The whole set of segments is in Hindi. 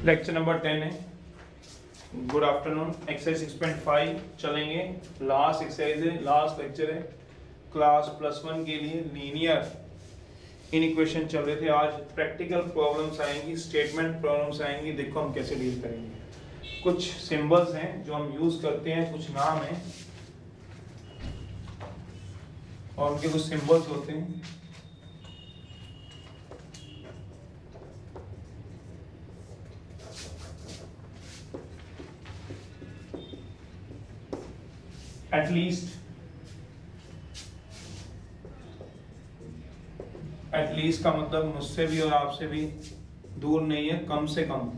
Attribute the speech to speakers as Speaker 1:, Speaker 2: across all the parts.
Speaker 1: लेक्चर नंबर 10 है। Good afternoon. एक्सरसाइज 6.5 चलेंगे। लास्ट एक्सरसाइज है, लास्ट लेक्चर है क्लास +1 के लिए। लीनियर इनइक्वेशन चल रहे थे। आज प्रैक्टिकल प्रॉब्लम्स आएंगी, स्टेटमेंट प्रॉब्लम्स आएंगी। देखो हम कैसे डील करेंगे। कुछ सिंबल्स हैं जो हम यूज करते हैं, कुछ नाम हैं और उनके कुछ सिंबल्स होते हैं। एटलीस्ट का मतलब मुझसे भी और आपसे भी दूर नहीं है, कम से कम।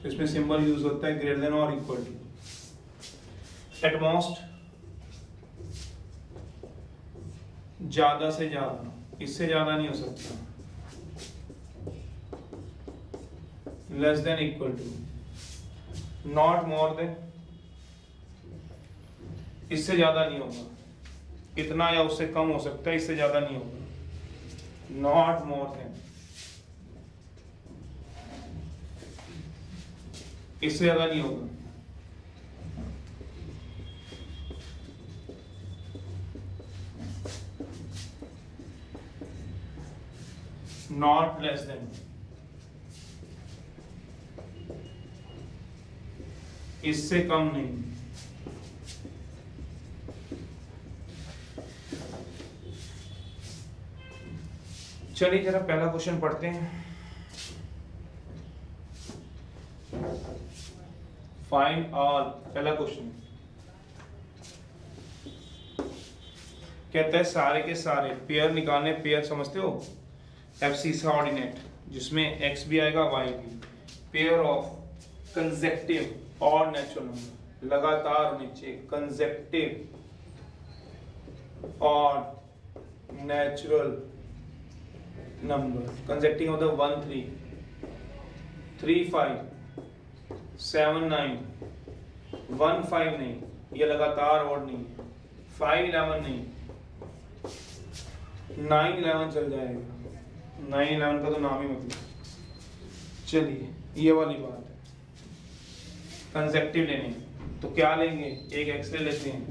Speaker 1: इसमें सिंबल यूज होता है ग्रेटर देन और इक्वल टू। एटमोस्ट ज्यादा से ज्यादा, इससे ज्यादा नहीं हो सकता। Less than equal to, not more than, इससे ज्यादा नहीं होगा। इतना या उससे कम हो सकता है, इससे ज्यादा नहीं होगा। नॉट मोर देन, इससे ज्यादा नहीं होगा। नॉट लेस देन, इससे कम नहीं। चलिए जरा पहला क्वेश्चन पढ़ते हैं। फाइंड ऑल, पहला क्वेश्चन कहता है सारे के सारे पेयर निकालने। पेयर समझते हो, एफसी से ऑर्डिनेट, जिसमें एक्स भी आएगा वाई भी। पेयर ऑफ कंसेक्टिव और नेचुरल नंबर, लगातार होने चाहिए। कंसेक्टिव और नेचुरल नंबर। कंसेक्टिव होता है 1 3 3 5 7 9 1 5 नहीं, ये लगातार और नहीं। 5 11 नहीं, 9 11 चल जाएगा। 9 11 का तो नाम ही मतलब। चलिए ये वाली बात है। कंसेक्टिव लेने तो क्या लेंगे, एक एक्स ले लेते हैं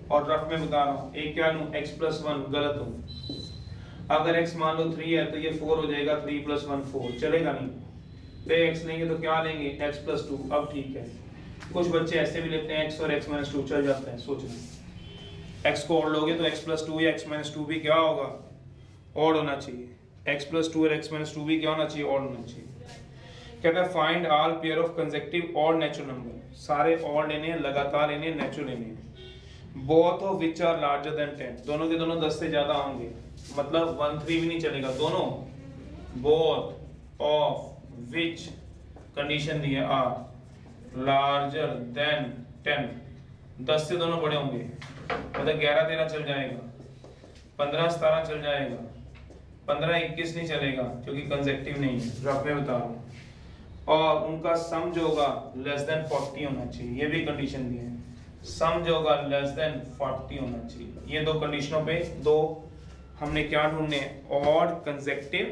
Speaker 1: और रफ में बता रहा हूँ। एक क्या लूँ, x+1, गलत हूँ। अगर x मान लो 3 है तो ये 4 हो जाएगा। 3 + 1 4, चलेगा नहीं। पे x लेंगे तो क्या लेंगे, x+2। अब ठीक है, कुछ बच्चे ऐसे भी लेते हैं x और x-2 चल जाता है। सोच लो x को और लोगे तो x+2 या x-2 भी क्या होगा, और होना चाहिए। x+2 और x-2 भी क्या होना चाहिए, और होना चाहिए। कहता है find all pair of consecutive और नेचुरल नंबर। सारे और लेने हैं, लगातार लेने हैं, नेचुरल लेने हैं। Both of which are larger than 10, दोनों के दोनों 10 से ज्यादा होंगे। मतलब 1 3 भी नहीं चलेगा, दोनों। बोथ ऑफ विच, कंडीशन दी है, आर लार्जर देन 10, 10 से दोनों बड़े होंगे। मतलब 11 13 चल जाएगा, 15 17 चल जाएगा, 15 21 नहीं चलेगा क्योंकि कंसेक्टिव नहीं है। रफ में बता रहा हूँ। और उनका सम जो होगा लेस देन 40 होना चाहिए। ये भी कंडीशन दी है, सम जो होगा लेस देन 40 होना चाहिए। ये दो कंडीशनों पे दो हमने क्या ढूंढने, और कंसेक्टिव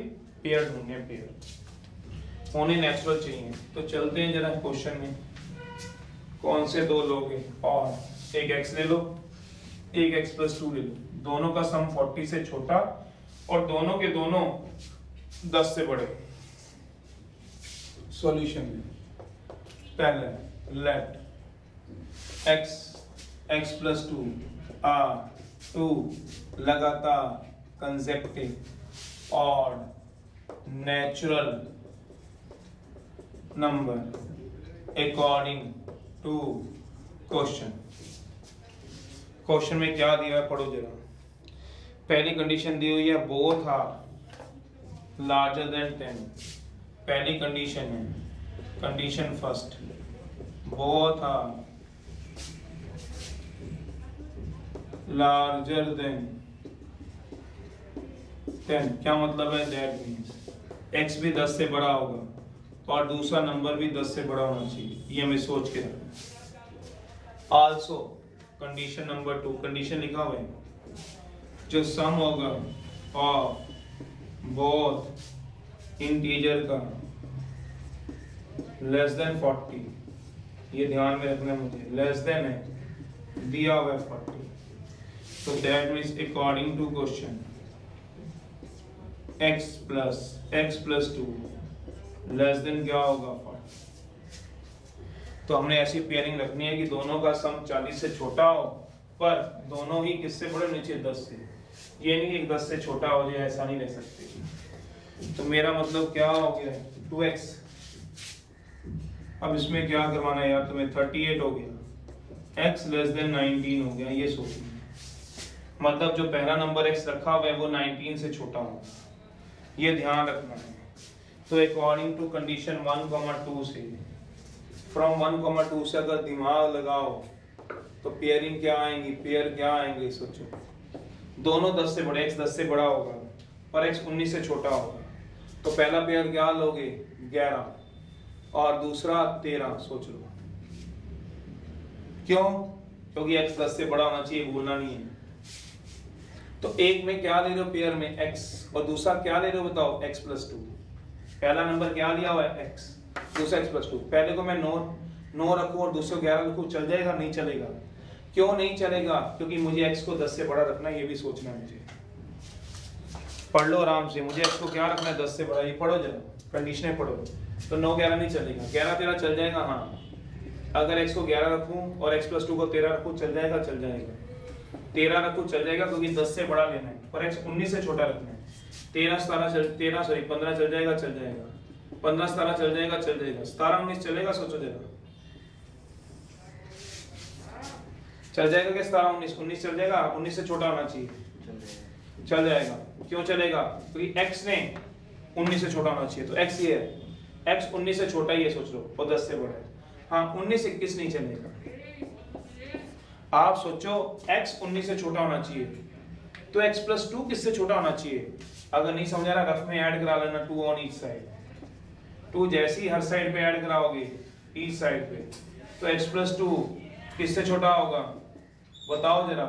Speaker 1: पेयर ढूंढने। पेयर होने नेचुरल चाहिए। तो चलते हैं जरा क्वेश्चन में। कौन से दो लोगे, और एक x ले लो, एक x+2 ले लो। दोनों का सम 40 से छोटा और दोनों के दोनों 10 से बड़े। सॉल्यूशन में पहले लेट x+2 आर 2 लगातार कंसेक्टिव और natural number according to question. Question में क्या दिया है पढ़ो जरा। पहली कंडीशन दी हुई है बोथ आर लार्जर देन 10। पहली कंडीशन है, condition first, both are larger than 10। क्या मतलब है, दैट मींस x भी 10 से बड़ा होगा और दूसरा नंबर भी 10 से बड़ा होना चाहिए। ये हमें सोच के रखना। आल्सो कंडीशन नंबर 2, कंडीशन लिखा हुआ है, जो सम होगा ऑफ बोथ इंटीजर का लेस देन 40, ये ध्यान में रखना मुझे, लेस देन है, दिया हुआ है 40, तो that means according to question x plus 2 less than क्या होगा 40। तो हमने ऐसी पेयरिंग रखनी है कि दोनों का सम 40 से छोटा हो, पर दोनों ही किससे बड़े होने चाहिए 10 से, ये नहीं कि 10 से छोटा हो जाए, ऐसा नहीं रह सकते। तो मेरा मतलब क्या हो गया 2x, अब इसमें क्या करवाना है यार तुम्हें, 38 हो गया, x लेस देन 19 हो गया, ये सोचना, मतलब जो पहला नंबर x रखा हुआ है वो 19 से छोटा होगा, ये ध्यान रखना है। तो अकॉर्डिंग टू कंडीशन 1,2 से, फ्रॉम 1,2 से अगर दिमाग लगाओ तो पेयरिंग क्या आएंगी, पेयर क्या आएंगे, सोचो, दोनों 10 से बड़े, x 10 से बड़ा होगा पर x 19 से छोटा होगा, तो पहला पेयर क्या लोगे 11 और दूसरा 13, सोच लो, क्यों, क्योंकि x 10 से बड़ा होना चाहिए, भूलना नहीं है। तो एक में क्या ले रहे हो पेयर में x, और दूसरा क्या ले रहे हो बताओ x प्लस 2, पहला नंबर क्या लिया हुआ है x, दूसरा x प्लस 2, पहले को मैं 9 रखूं और दूसरे को 11 रखूं, चल जाएगा, नहीं चलेगा, क्यों नहीं चलेगा, क्योंकि मुझे x को 10 से बड़ा रखना है, ये भी सोचना है मुझे, पढ़ लो आराम से, मुझे x को क्या रखना है 10 से बड़ा, ये पढ़ो जरा, कंडीशनें पढ़ो, तो 9 11 नहीं चलेगा, 11 13 चल जाएगा, हाँ, अगर x को 11 रखूं और x प्लस 2 को 13 रखूं, चल जाएगा, 13 रखूं, चल जाएगा, क्योंकि 10 से बड़ा लेना है, पर x 19 से छोटा रखना है, 15 चल जाएगा, 15 17 चल जाएगा, 17 19 चलेगा, सोचो जरा, चल जाएगा क्या 17 19 चल जाएगा, 19 से छोटा होना चाहिए, चल जाएगा, क्यों चलेगा, क्योंकि x ने 19 से छोटा होना चाहिए, तो x ये है, x 19 से छोटा ही है, सोच लो, और 10 से बड़ा है, हाँ 19 21 नहीं चलेगा, आप सोचो x 19 से छोटा होना चाहिए, तो x प्लस 2 किससे छोटा होना चाहिए, अगर नहीं समझा रहा रफ में ऐड करा लेना 2 ऑन ईच साइड, 2 जैसी हर साइड पे ऐड कराओगे ईच साइड पे, तो x प्लस 2 किससे छोटा होगा, बताओ जरा,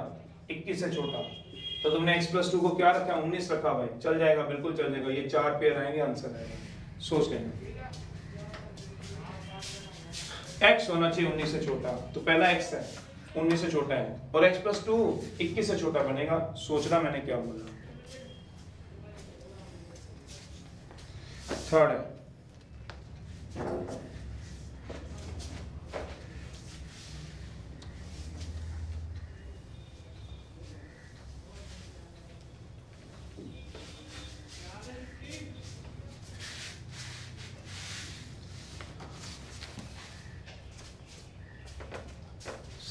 Speaker 1: 21 से छोटा, तो तुमने x प्लस 2 को क्या रखा, 19 रखा भाई, चल जाएगा, बिल्कुल चल जाएगा, ये 4 पेयर आएंगे, आंसर आएगा, सोच लेना, x होना चाहिए 19 से छोटा, तो पहला x है 19 से छोटा है, और x प्लस 2 21 से छोटा बनेगा, सोचना मैंने क्या बोला। थर्ड है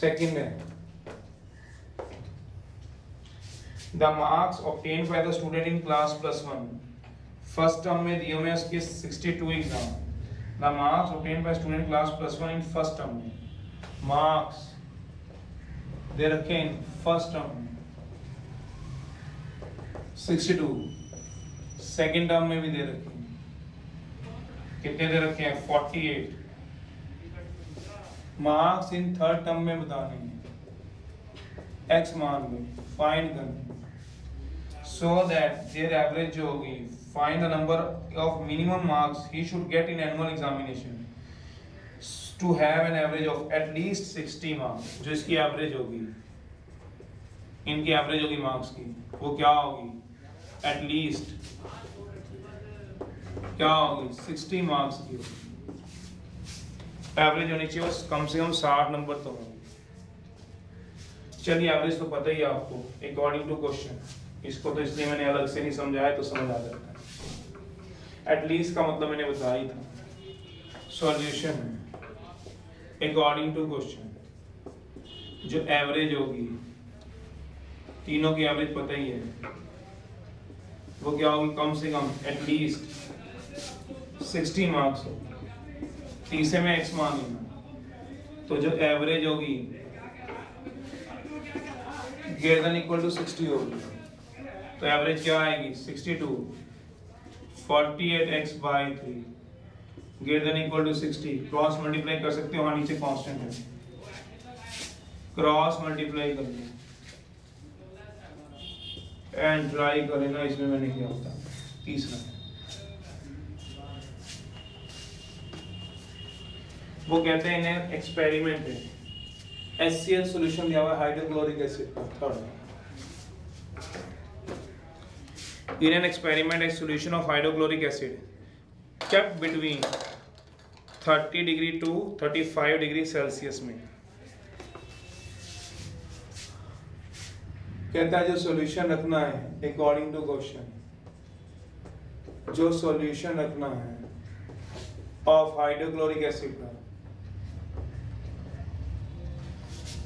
Speaker 1: सेकंड है, the marks obtained by the student in class +1, first term में दिए हुए इसके 62 exam, the marks obtained by student class +1 in first term में, मार्क्स दे रखे इन फर्स्ट टर्म में 62, सेकंड टर्म में भी दे रखे हैं, कितने दे रखे हैं 48, मार्क्स इन थर्ड टर्म में बताने हैं, x मान लो, फाइंड करना, सो दैट देयर एवरेज जो होगी, find the number of minimum marks he should get in annual examination to have an average of at least 60 marks, जो इसकी एवरेज होगी, इनकी एवरेज होगी मार्क्स की, वो क्या होगी, एटलीस्ट क्या होगी 60 मार्क्स की होगी, एवरेज होनी चाहिए कम से कम 60 नंबर तो होंगे। चलिए एवरेज तो पता ही है आपको, अकॉर्डिंग टू क्वेश्चन, इसको तो इसलिए मैंने अलग से नहीं समझाया, तो समझ आ जाता है, एटलीस्ट का मतलब मैंने बताया ही था। सॉल्यूशन है अकॉर्डिंग टू क्वेश्चन, जो एवरेज होगी, तीनों की एवरेज पता ही है, वो क्या होगी, कम से कम एटलीस्ट 60 मार्क्स होगी, तीसरे में x मान लेना, तो जो एवरेज होगी ग्रेटर देन इक्वल टू 60 होगी, तो एवरेज क्या आएगी 62, 48x by 3 greater than equal to 60, cross multiply कर सकते हो, हाँ नीचे कांस्टेंट है, क्रॉस मल्टीप्लाई कर लो एंड ट्राई करेगा, इसमें मैंने क्या होता, तीसरा वो कहते हैं इन्हें एक्सपेरिमेंट है, HCl सॉल्यूशन दिया हुआ है हाइड्रोक्लोरिक एसिड का। Third, in an experiment a solution of hydrochloric acid kept between 30 degree to 35 degree Celsius में। कहता है जो सॉल्यूशन रखना है अकॉर्डिंग टू क्वेश्चन, जो सॉल्यूशन रखना है ऑफ हाइड्रोक्लोरिक एसिड का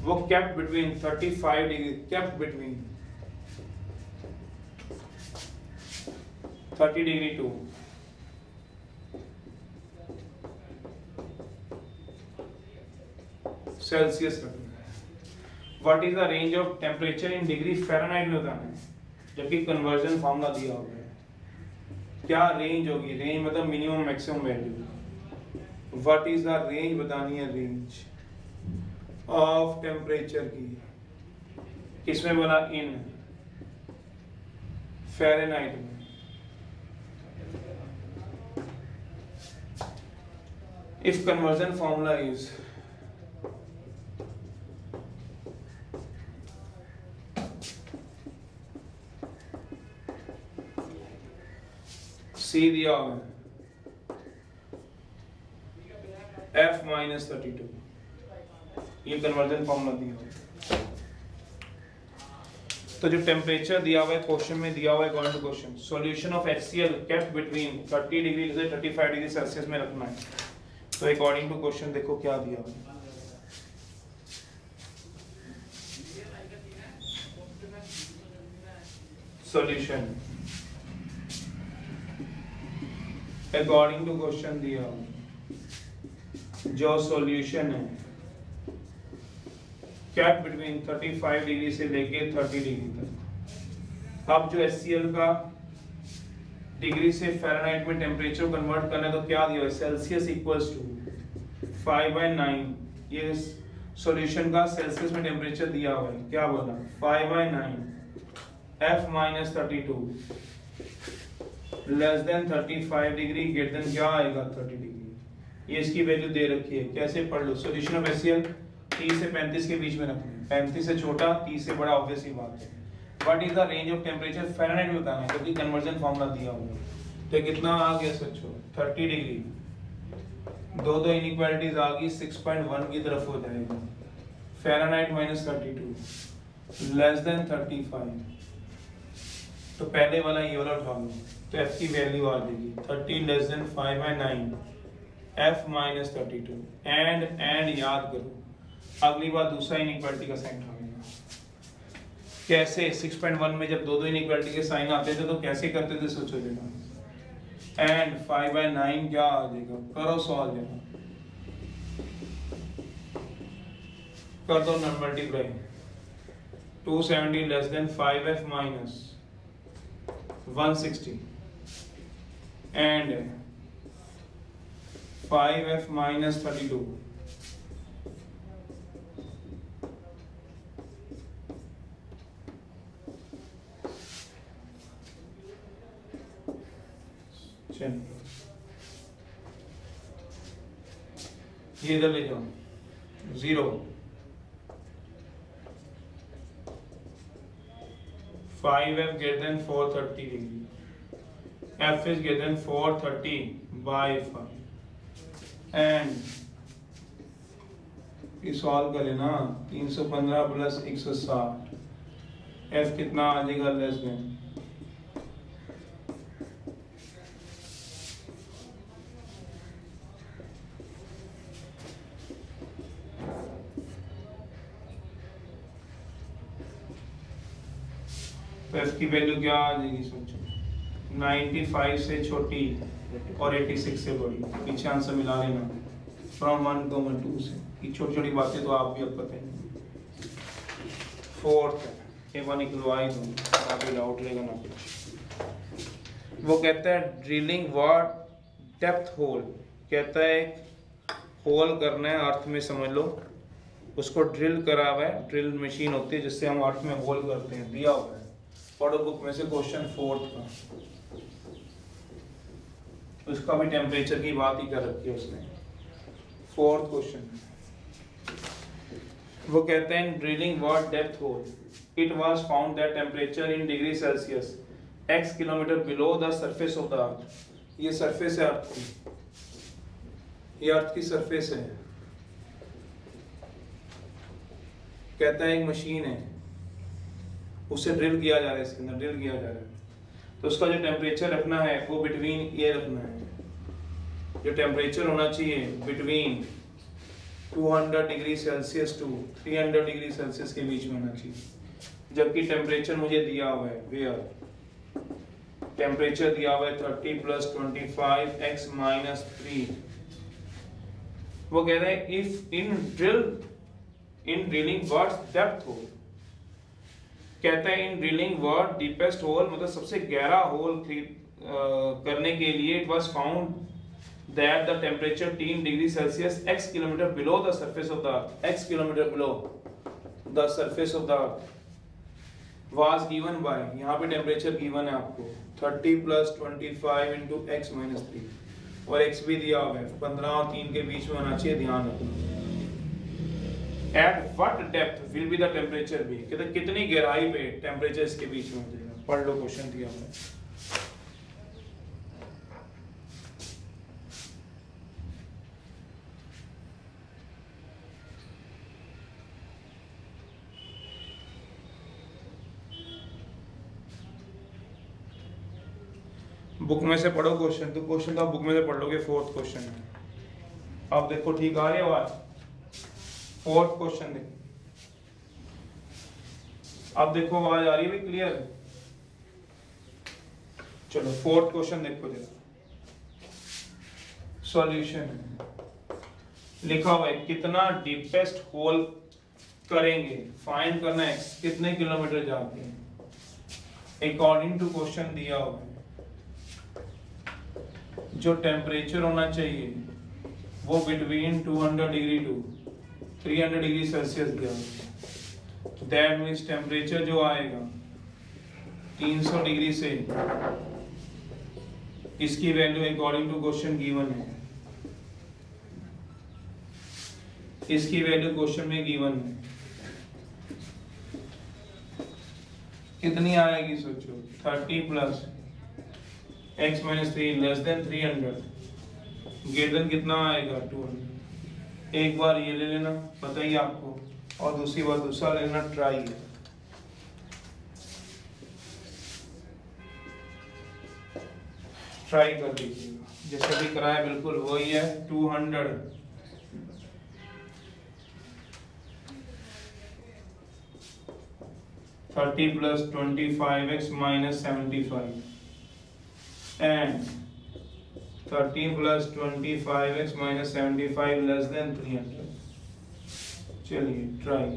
Speaker 1: वो kept between 35 degree, kept between 30 degree to Celsius रखना है। What is the range of temperature in degree Fahrenheit में बताना है, जबकि कन्वर्जन फार्मूला दिया हुआ है। क्या रेंज होगी, रेंज मतलब minimum maximum value. What is the range बतानी है, रेंज ऑफ टेम्परेचर की, किसमें बोला, इन फ़ारेनहाइट में। If conversion formula is C दिया हुआ है F minus 32, ये कन्वर्जन फॉर्मूला दिया हुआ है। तो जो टेम्परेचर दिया हुआ है क्वेश्चन में दिया हुआ है according to question, solution of HCl kept between 30 degree से 35 डिग्री सेल्सियस में रखना है। तो अकॉर्डिंग टू क्वेश्चन देखो क्या दिया हुआ है, सॉल्यूशन अकॉर्डिंग टू क्वेश्चन दिया हुआ जो सॉल्यूशन है कैप बिटवीन 35 डिग्री से लेके 30 डिग्री तक। अब जो HCl का डिग्री से फ़ारेनहाइट में टेम्परेचर कन्वर्ट करना है तो क्या दिया है, सेल्सियस इक्वल्स टू 5/9। ये सॉल्यूशन का सेल्सियस में टेम्परेचर दिया हुआ है, क्या बोला, 5/9 F minus 32 less than 35 degree greater than क्या आएगा 30 डिग्री। ये इसकी वैल्यू दे रखी है, कैसे पढ़ लो, सॉल्यूशन ऑफ HCl 30 से 35 के बीच में रखना है, 35 से छोटा 30 से बड़ा, ऑब्वियस ही बात है। What is the range of temperature Fahrenheit में बताना है, क्योंकि कन्वर्जन फार्मूला दिया हुआ है। तो कितना आ गया सच्चो 30 डिग्री, दो इनइक्वालिटीज आ गई, 6.1 की तरफ हो जाएगा। फ़ारेनहाइट माइनस 32 लेस देन 35, तो पहले वाला ये वाला उठा लो, तो F की वैल्यू आ जाएगी 30 less than 5/9 F minus 32 and याद करो अगली बार दूसरा इनइक्वालिटी का साइन उठाएगा। कैसे, 6.1 में जब दो इनइक्वालिटी के साइन आते थे तो कैसे करते थे, सोचो जरा, एंड 5/9 क्या आ जाएगा, करो सॉल्व जरा, कर दो न multiply, 270 less than 5F minus 160 and 5F minus 32। ये इधर ले जाओ, 0 5F greater than 430 degree, F is greater than 430 by 5 and ये सॉल्व करें ना, 315 प्लस 160, F कितना आ जाएगा, लेस देन F की वैल्यू क्या आ जाएगी, सोचो, 95 से छोटी और 86 से बड़ी, पीछे आंसर मिला लेना, फ्रॉम 1, 2 से। ये छोटी छोटी बातें तो आप भी अब पता है। फोर्थ A1 निकलवाई दो, काफी डाउट रहेगा ना कुछ। वो कहता है ड्रिलिंग व्हाट डेप्थ होल, कहता है होल करना है अर्थ में, समझ लो उसको ड्रिल करा हुआ है, ड्रिल मशीन होती है जिससे हम अर्थ में होल करते हैं, दिया हुआ है पढ़ो बुक में से क्वेश्चन 4 का, उसका भी टेम्परेचर की बात ही कर रखी है उसने। फोर्थ क्वेश्चन वो कहते हैं drilling what depth hole it was found that temperature in degree Celsius x kilometre below the surface of the earth. ये सरफेस है अर्थ की, ये अर्थ की सरफेस है। कहता है एक मशीन है, उसे ड्रिल किया जा रहा है, इसके अंदर ड्रिल किया जा रहा है, तो उसका जो टेम्परेचर रखना है वो बिटवीन ये रखना है, जो टेम्परेचर होना चाहिए between 200 degree Celsius to 300 degree Celsius के बीच में होना चाहिए। जबकि टेम्परेचर मुझे दिया हुआ है, वेयर टेम्परेचर दिया हुआ है 30 + 25 x - 3। वो कह रहे हैं if in drilling what's depth hole. कहते हैं in drilling what deepest hole, मतलब सबसे गहरा होल करने के लिए it was found that the temperature 10 degree Celsius x kilometer below the surface of the earth, x kilometer below the surface of the earth was given by, यहाँ पे टेम्परेचर गिवन है आपको 30 + 25 into x - 3 और x भी दिया हुआ है 15 और 3 के बीच में होना चाहिए, ध्यान रखना। At what depth will be the temperature be, कहते कितनी गहराई पे टेम्परेचर इसके बीच में हो जाएगा। पढ़ लो क्वेश्चन दिया हुआ है। बुक में से पढ़ो क्वेश्चन, तो क्वेश्चन तो आप बुक में से पढ़ लोगे। फोर्थ क्वेश्चन है, अब देखो ठीक आ रही है आवाज। फोर्थ क्वेश्चन देखो, अब देखो आवाज आ रही है भाई, क्लियर। चलो फोर्थ क्वेश्चन देखो जरा, सॉल्यूशन लिखा हुआ है कितना डीपेस्ट होल करेंगे, फाइंड करना है कितने किलोमीटर जाते हैं अकॉर्डिंग टू क्वेश्चन दिया हुआ है। जो टेम्परेचर होना चाहिए वो between 200 degree to 300 degree Celsius दिया हुआ, दैट मीन्स टेम्परेचर जो आएगा 300 डिग्री से, इसकी value according to question given है, इसकी वैल्यू क्वेश्चन में गिवन है। कितनी आएगी सोचो, 30 + x - 3 लेस देन 300 ग्रेटर कितना आएगा 200। एक बार ये ले लेना, पता ही आपको, और दूसरी बार दूसरा लेना, ट्राई है। ट्राई कर लीजिएगा, जैसे भी कराया बिल्कुल वही है। 200 30 + 25 x - 75 and 13 + 25 x - 75 less than 300। चलिए ट्राई।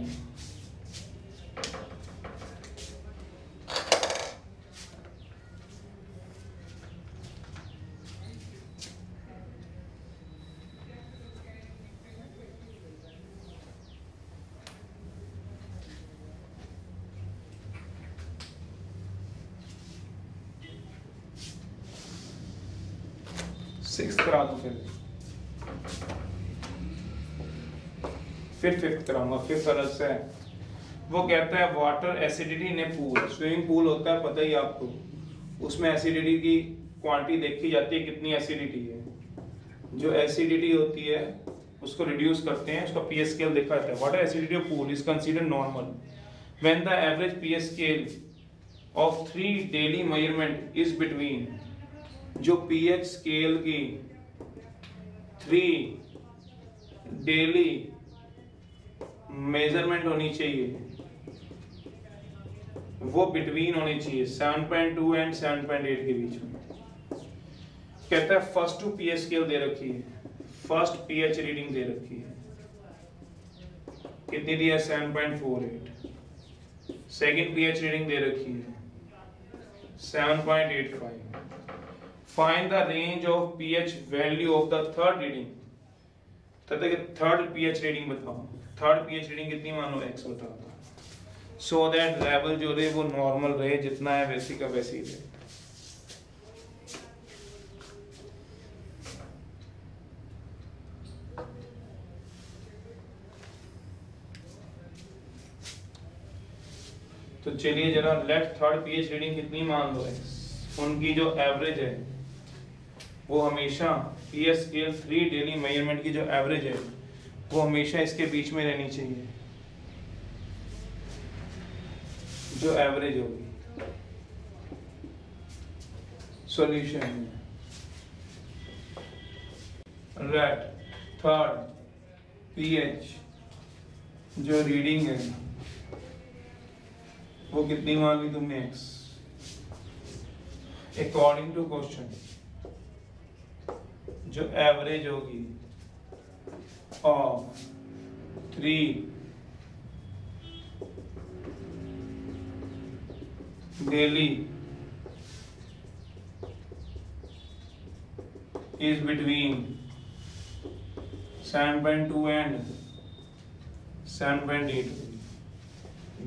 Speaker 1: सिक्स करा दो, फिर फिफ्थ कराऊंगा। फिफ्थ अलग से है। वो कहता है वाटर एसिडिटी इन ए पूल, स्विमिंग पूल होता है पता ही आपको, उसमें एसिडिटी की क्वांटिटी देखी जाती है, कितनी एसिडिटी है। जो एसिडिटी होती है उसको रिड्यूस करते हैं, उसका पीएच स्केल देखा जाता है। Water acidity of pool is considered normal when the average pH scale of 3 daily measurement is between, जो पीएच स्केल की 3 डेली मेजरमेंट होनी चाहिए वो बिटवीन होनी चाहिए 7.2 एंड 7.8 के बीच में। कहता है फर्स्ट टू पीएच स्केल दे रखी है, फर्स्ट पीएच रीडिंग दे रखी है, कितनी दी है 7.48। सेकंड पीएच रीडिंग दे रखी है 7.85। Find the range of pH value of the third reading, third pH reading बताओ, थर्ड पीएच रीडिंग कितनी मानो x बताओ, सो दैट लेवल जो रहे वो नॉर्मल रहे, जितना है वैसी का वैसी ही रहे। तो चलिए जरा लेट थर्ड पीएच रीडिंग कितनी मान लो है, उनकी जो एवरेज है वो हमेशा पीएच स्केल 3 डेली मेजरमेंट की जो एवरेज है वो हमेशा इसके बीच में रहनी चाहिए, जो एवरेज होगी। सॉल्यूशन लेट थर्ड पीएच जो रीडिंग है वो कितनी मान ली तुमने x, अकॉर्डिंग टू क्वेश्चन जो एवरेज होगी of 3 daily is between 7.2 and 7.8।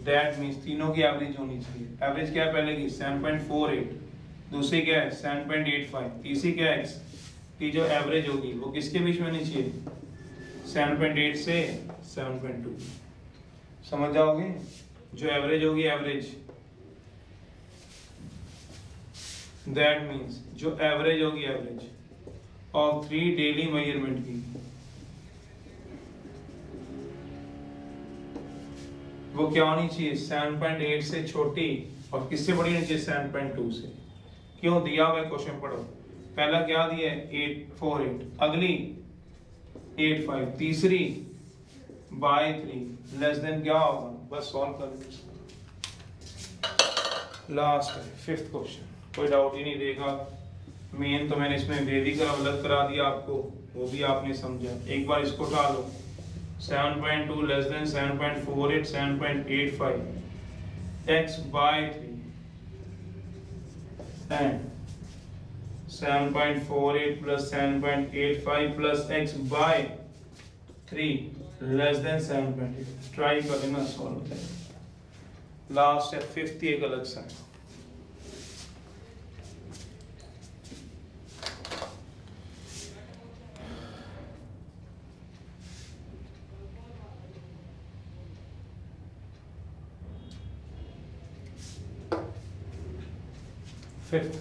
Speaker 1: That means तीनों की एवरेज होनी चाहिए। एवरेज क्या है पहले की 7.48, दूसरी क्या है 7.85, तीसरी क्या है x की जो एवरेज होगी वो किसके बीच में होनी चाहिए 7.8 से 7.2। समझ जाओगे, जो एवरेज होगी एवरेज, दैट मीन्स जो एवरेज होगी एवरेज ऑफ 3 डेली मेजरमेंट की वो क्या होनी चाहिए 7.8 से छोटी और किससे बड़ी होनी चाहिए 7.2 से। क्यों दिया हुआ है क्वेश्चन पढ़ो, पहला क्या दिया है 848, अगली 85, तीसरी बाय 3 लेस देन क्या होगा, बस सॉल्व कर लो। लास्ट है फिफ्थ क्वेश्चन, कोई डाउट ही नहीं देगा। मेन तो मैंने इसमें वेदी का अलग करा दिया आपको, वो भी आपने समझा। एक बार इसको उठा लो 7.2 less than 7.48 7.85 x by 3 and 7.48 plus 7.85 plus x by 3 less than 7.8। Try कर लेना सॉल्व करें। लास्ट है फिफ्थ एक अलग सा है। फिफ्थ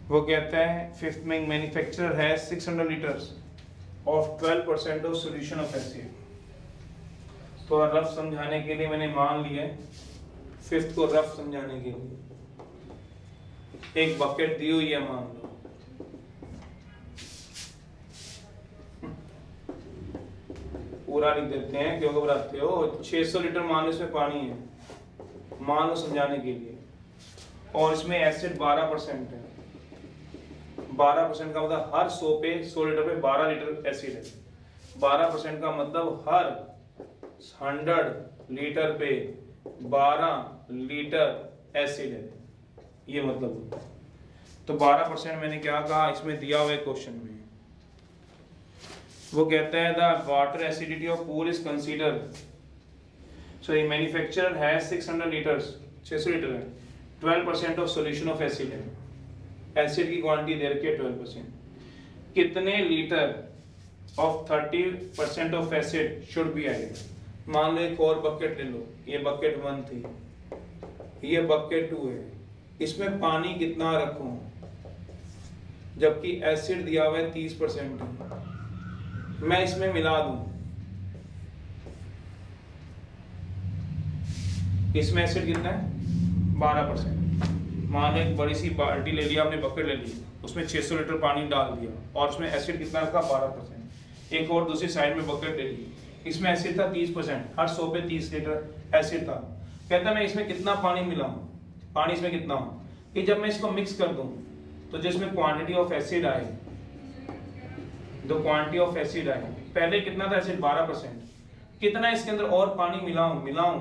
Speaker 1: वो कहता है फिफ्थ में मैन्युफैक्चरर है 600 litres of 12% of solution of acid. तो रफ समझाने के लिए मैंने मान लिया है, फिफ्थ को रफ समझाने के लिए एक बकेट दी हुई है मान लो, पूरा लिख देते हैं क्यों घबराते हो। 600 लीटर मान लो इसमें पानी है, मान लो समझाने के लिए, और इसमें एसिड 12% है। 12% का मतलब हर 100 लीटर पे 12 लीटर एसिड है। 12% का मतलब हर 100 लीटर पे 12 लीटर एसिड है, ये मतलब। तो 12% मैंने क्या कहा इसमें दिया हुआ है क्वेश्चन में, वो कहता है the water acidity of pool is consider, so ये मैन्युफैक्चरर है 600 लीटर्स 600 लीटर है, 12% ऑफ सॉल्यूशन ऑफ एसिड है, एसिड की क्वांटिटी दे रखी है 12%। कितने litre of 30% of acid should be added. मान लो एक और बकेट ले लो, ये बकेट 1 थी, ये बकेट 2 है, इसमें पानी कितना रखूं, जबकि एसिड दिया हुआ है 30% है। मैं इसमें मिला दूं, इसमें एसिड कितना है 12%। मान लो एक बड़ी सी बाल्टी ले लिया आपने, बकेट ले ली, उसमें 600 लीटर पानी डाल दिया और उसमें एसिड कितना रखा 12%। एक और दूसरी साइड में बकेट ले ली, इसमें एसिड था 30%, हर 100 पे 30 लीटर एसिड था। कहता मैं इसमें कितना पानी मिलाऊं, पानी इसमें कितना हो कि जब मैं इसको मिक्स कर दूं तो जिसमें क्वांटिटी ऑफ एसिड आए, जो क्वांटिटी ऑफ एसिड आए, पहले कितना था एसिड 12%, कितना इसके अंदर और पानी मिलाऊं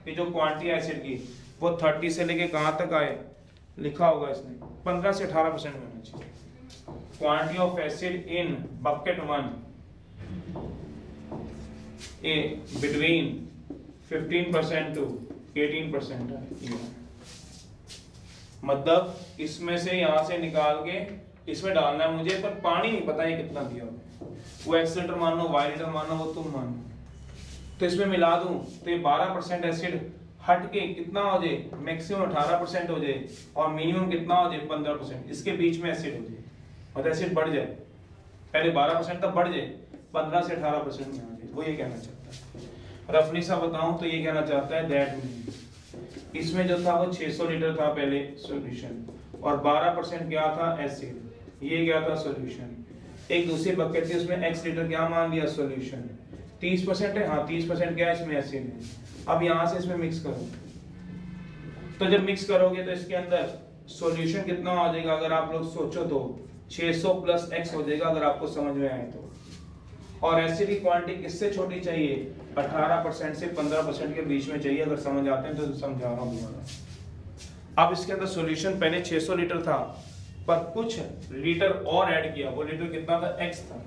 Speaker 1: कि जो क्वांटिटी एसिड की वो 30 से लेके कहां तक आए, लिखा होगा इसने 15 से 18% में होना चाहिए। Quantity of acid in bucket 1 A between 15% to 18% है। मतलब इसमें से यहां से निकाल के इसमें डालना है मुझे, पर पानी नहीं पता ये कितना दिया हुआ। वो एक्स लीटर मान लो, वाई लीटर मान लो, वो तुम मान लो। तो इसमें मिला दूं तो ये 12% एसिड हट के कितना हो जाए, मैक्सिमम 18% हो जाए, और मिनिमम कितना हो जाए 15%, इसके बीच में एसिड हो जाए, मतलब एसिड बढ़ जाए, पहले 12% तक बढ़ जाए, 15 से 18% में आ जाए। वो ये कहना चाहता है। रफली सा बताऊं तो ये कहना चाहता है दैट मींस इसमें जो था वो 600 लीटर था पहले सॉल्यूशन, और 12% क्या था एसिड, ये क्या था सॉल्यूशन। एक दूसरी बकेट थी उसमें x लीटर क्या मान लिया सॉल्यूशन, 30% है, हाँ 30% क्या है इसमें एसिड है। अब यहां से इसमें मिक्स करो, तो जब मिक्स करोगे तो इसके अंदर सॉल्यूशन कितना हो जाएगा, अगर आप लोग सोचो तो 600 प्लस x हो जाएगा, अगर आपको समझ में आए तो। और एसिड की क्वांटिटी किससे छोटी चाहिए, 18% से 15% के बीच में चाहिए। अगर समझ आते हैं तो समझा रहा हूं दोबारा। अब इसके अंदर सॉल्यूशन पहले 600 लीटर था, पर कुछ लीटर और ऐड किया, वो लीटर कितना था, x था,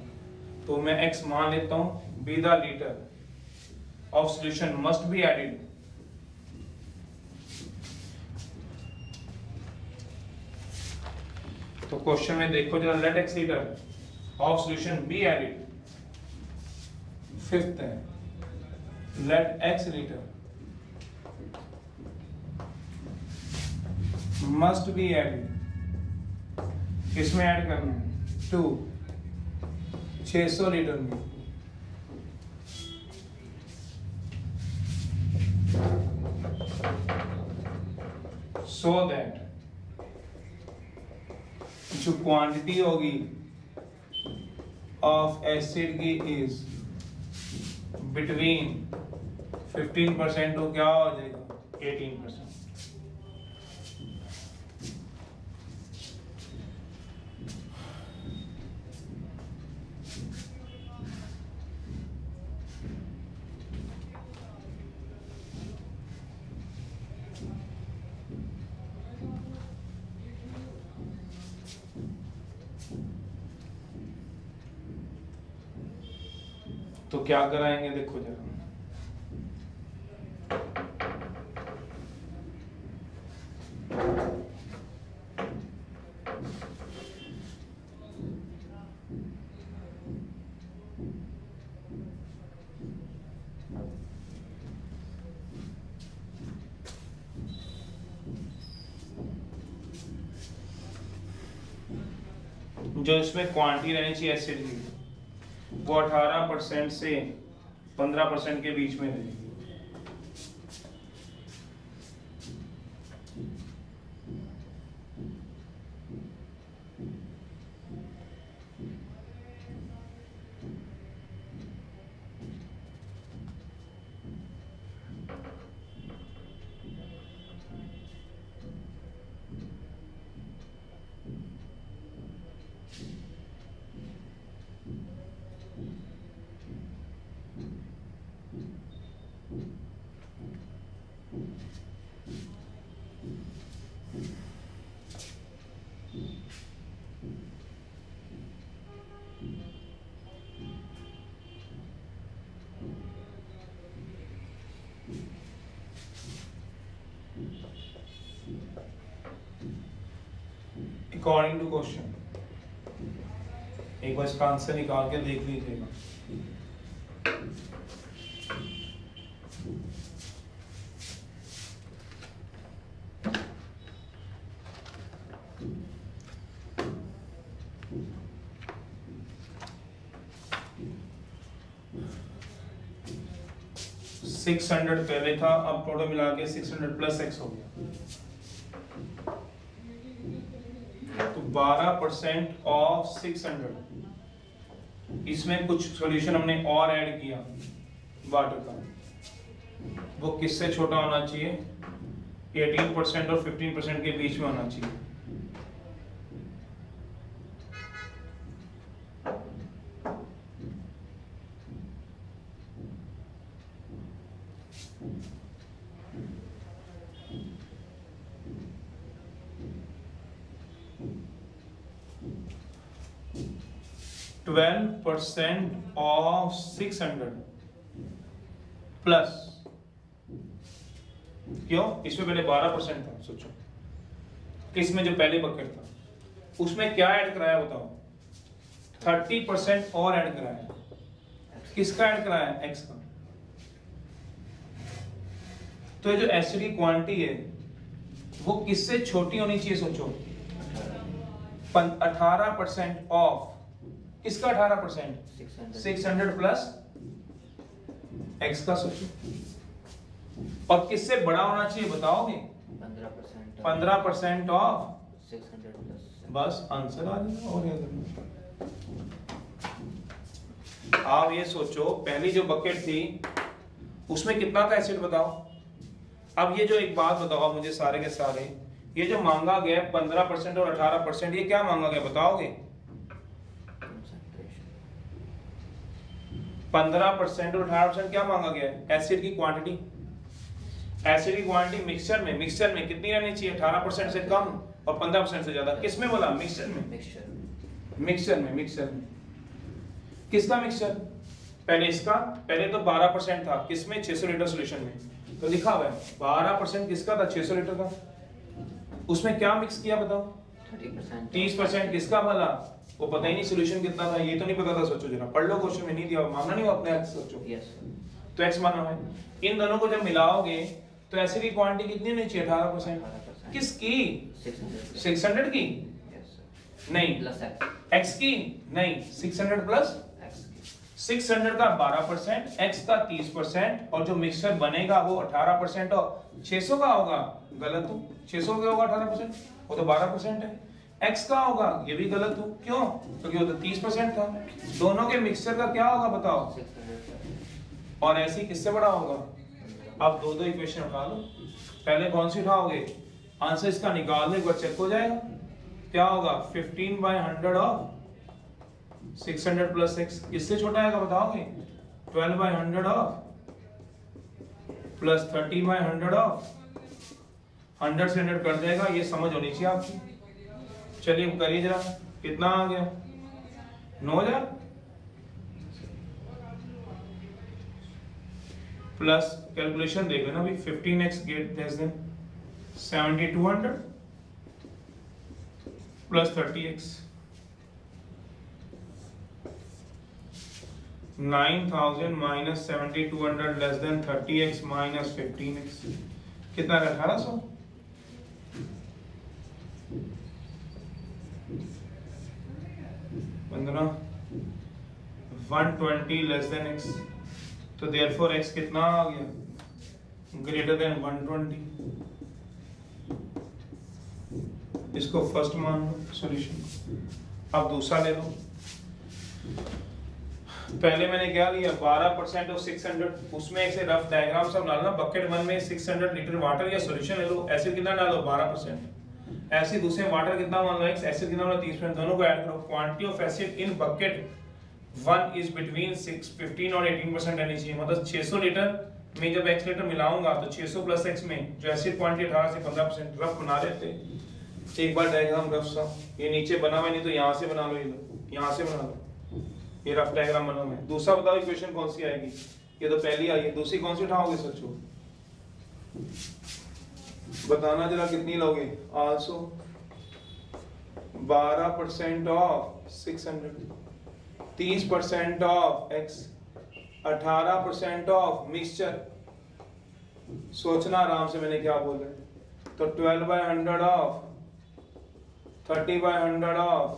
Speaker 1: तो मैं x मान लेता हूं, be the litre of solution must be added तो क्वेश्चन में देखो जरा, let x litre of solution be added, fifth है let x litre must be added, किसमें ऐड करना है, टू 600 लीटर में, so that जो क्वांटिटी होगी ऑफ एसिड की इज बिटवीन 15% तो क्या हो जाएगा 18%। तो क्या कराएंगे देखो जरा, जो इसमें क्वांटिटी रहनी चाहिए एसिड की वो 18% से 15% के बीच में रहेगी। अकॉर्डिंग टू क्वेश्चन एक बार इसका आंसर निकाल के देख लीजिएगा। सिक्स 600 पहले था, अब टोटल मिला के 600 प्लस x हो गया, तो 12% ऑफ 600, इसमें कुछ सॉल्यूशन हमने और ऐड किया वाटर का, वो किससे छोटा होना चाहिए, 18% और 15% के बीच में होना चाहिए। %, ऑफ 600 प्लस, क्यों, इसमें पहले 12% था, सोचो इसमें जो पहले बकेट था उसमें क्या ऐड कराया बताओ? 30% और ऐड कराया। किसका ऐड कराया? x का। तो ये जो एसिड की क्वांटिटी है वो किससे छोटी होनी चाहिए? सोचो 18% ऑफ किसका? 18% 600 प्लस x का। सोचो और किससे बड़ा होना चाहिए बताओगे? 15% ऑफ
Speaker 2: 600 प्लस।
Speaker 1: बस आंसर आ जाएगा। और क्या करना? आप ये सोचो पहली जो बकेट थी उसमें कितना था एसिड बताओ। अब ये जो एक बात बताओ मुझे सारे के सारे, ये जो मांगा गया 15% और 18%, ये क्या मांगा गया बताओगे? 15% और 18% क्या मांगा गया है? एसिड की क्वांटिटी। एसिड की क्वांटिटी मिक्सचर में कितनी रहनी चाहिए? 18% से कम और 15% से ज्यादा। किसमें बोला? मिक्सचर में। मिक्सचर में किसका मिक्सचर? पहले इसका, पहले तो 12% था किसमें? 600 लीटर सॉल्यूशन में। तो लिखा हुआ है 12% किसका था? 600 लीटर का। उसमें क्या मिक्स किया बताओ? 30% किसका वाला? वो पता ही नहीं सॉल्यूशन कितना था, ये तो नहीं पता था। सोचो जरा, पढ़ लो, क्वेश्चन में नहीं दिया, मानना नहीं हो अपने आप से। सोचो तो x माना है। इन दोनों को जब मिलाओगे तो एसिड की क्वांटिटी कितनी होनी चाहिए? 18%। किसकी? 600 की नहीं, x की नहीं, 600 प्लस 600 का 12%, x का 30% और जो मिक्सचर बनेगा वो 18% और 600 का होगा। गलत हो, 600 का होगा 18%, वो तो 12% है। x का होगा, ये भी गलत हो। क्यों? क्योंकि वो तो 30% था। दोनों के मिक्सचर का क्या होगा बताओ? और ऐसे ही किससे बड़ा होगा? अब दो इक्वेशन उठा लो। पहले कौन सी उठाओगे? आंसर इसका निकाल लो, एक बार चेक हो जाएगा। क्या होगा? 15/100 ऑफ 600 प्लस x। किससे छोटा आएगा बताओगे? 12/100 ऑफ प्लस 30/100 ऑफ 100 से 100 कर देगा। ये समझ होनी चाहिए आपकी। चलिए करिए जरा, कितना आ गया? 9000 प्लस कैलकुलेशन देख लेना भाई। 15x get less than 7200 plus 30x 9000 minus 7200 less than 30x minus 15x कितना है? 1800। पंद्रह 120 लेस देन x, तो देयरफॉर x कितना आ गया? Greater than 120। इसको फर्स्ट मान लो सॉल्यूशन। अब दूसरा ले लो। पहले मैंने क्या लिया? 12% ऑफ 600, उसमें एक से रफ डायग्राम सब डालना। बकेट 1 में 600 लीटर वाटर या सॉल्यूशन ले लो। एसिड कितना डालो? 12%। एसिड दूसरे वाटर कितना मान लो? x। एसिड कितना मान लो? 30%। दोनों को ऐड करो। Quantity of acid in bucket 1 is between 15 और 18% रहनी चाहिए। मतलब 600 लीटर में जब x लीटर मिलाऊंगा तो 600 प्लस x में जो एसिड क्वांटिटी 18 से 15%। रफ बना लेते एक बार डायग्राम रफ सा। ये नीचे बना हुआ नहीं तो यहाँ से बना लो, ये लो यहाँ से बना लो। ये रफ डायग्राम बना हुआ है। दूसरा बताओ इक्वेशन कौन सी आएगी? ये तो पहली आई है, दूसरी कौन सी उठाओगे? सोचो, बताना जरा कितनी लोगे? Also 12% of 600, 30% of x, 18% of mixture. सोचना आराम से मैंने क्या बोला। तो 12/100 ऑफ 30/100 ऑफ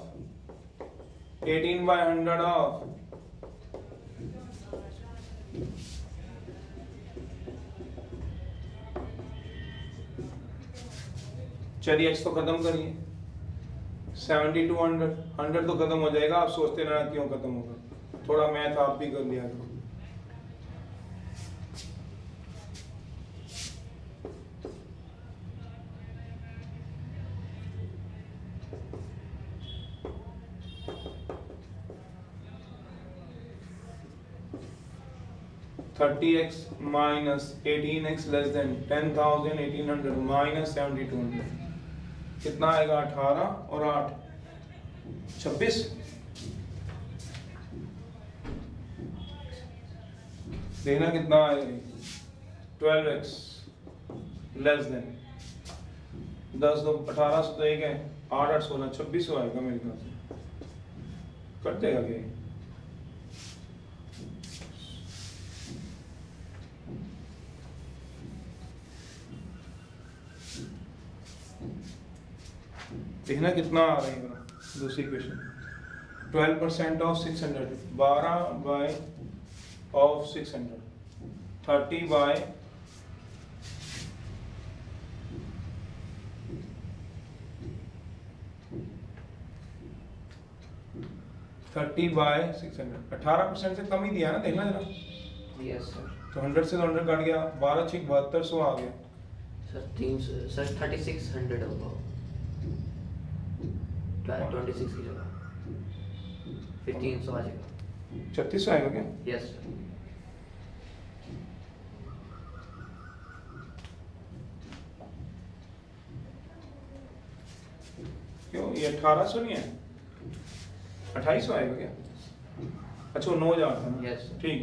Speaker 1: 18/100 ऑफ चलिए x तो खत्म करिए। 7200 100 तो खत्म हो जाएगा। आप सोचते रहना क्यों खत्म होगा। थोड़ा मैथ आप भी कर लिया करो। $30x minus 18x less than 10,1800 minus 7,200 कितना आएगा? 18 और 8 26। देखना कितना आएगा? 12x less than 10 2 1800 तो एक है, 8 8 16 2600 आएगा मेरे ख्याल से। कट जाएगा क्या? देखना कितना आ रहा है मेरा। दूसरी question 12% of 600, 12 by of 600, 30 by 600, 18% से कम ही दिया ना, देखना जरा।
Speaker 2: Yes sir.
Speaker 1: तो 100 से तो 100 कट गया, 12 6 7200 आ गया।
Speaker 2: सर 300 सर 3600 होगा 26 की जगह, फिर 300 आ जाएगा।
Speaker 1: 3600 आएगा क्या?
Speaker 2: Yes sir.
Speaker 1: क्यों ये 1800 नहीं है, 2800 आएगा क्या? अच्छा 9000 था ना?
Speaker 2: Yes sir.
Speaker 1: ठीक,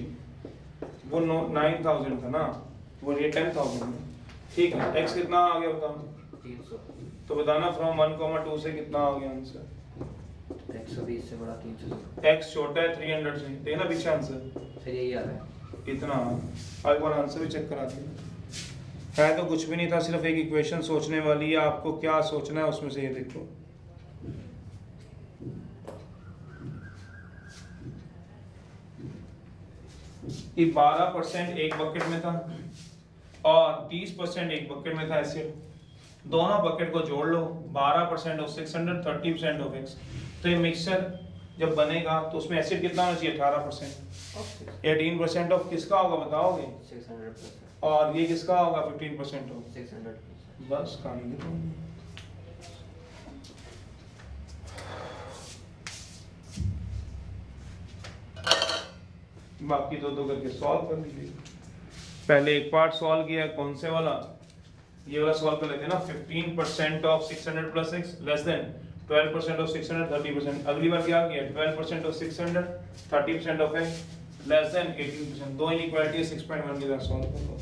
Speaker 1: वो 9000 था ना, वो ये 10,000 ठीक है। x कितना आ गया बताओ?
Speaker 2: 300।
Speaker 1: तो बताना फ्रॉम 1, 2 से कितना आ गया आंसर?
Speaker 2: 120 से बड़ा 300।
Speaker 1: x छोटा है 300 से, देखना पीछे आंसर
Speaker 2: सर यही आ रहा है।
Speaker 1: इतना। एक बार आंसर भी चेक करा दिया है, तो कुछ भी नहीं था, सिर्फ एक इक्वेशन सोचने वाली है, आपको क्या सोचना है उसमें से ये देखो। ये 12% एक बकेट में था और 30% एक बकेट में था एसिड। दोनों बकेट को जोड़ लो, 12% ऑफ 600, 30% ऑफ x। तो ये मिक्सचर जब बनेगा तो उसमें एसिड कितना होना चाहिए? 18%। 18% ऑफ किसका होगा बताओगे?
Speaker 2: 600%।
Speaker 1: और ये किसका होगा? 15% ऑफ
Speaker 2: 600%।
Speaker 1: बस कहानी खत्म। बाकी दो करके सॉल्व कर लीजिए। पहले एक पार्ट सॉल्व किया, कौन से वाला? ये वाला सॉल्व कर लेते हैं ना। 15% of 600 plus x less than 12% of 600, 30%। अगली बार क्या किया? 12% of 600, 30% of x less than 18%। दो इनइक्वालिटी 6.1 के साथ सॉल्व कर लो।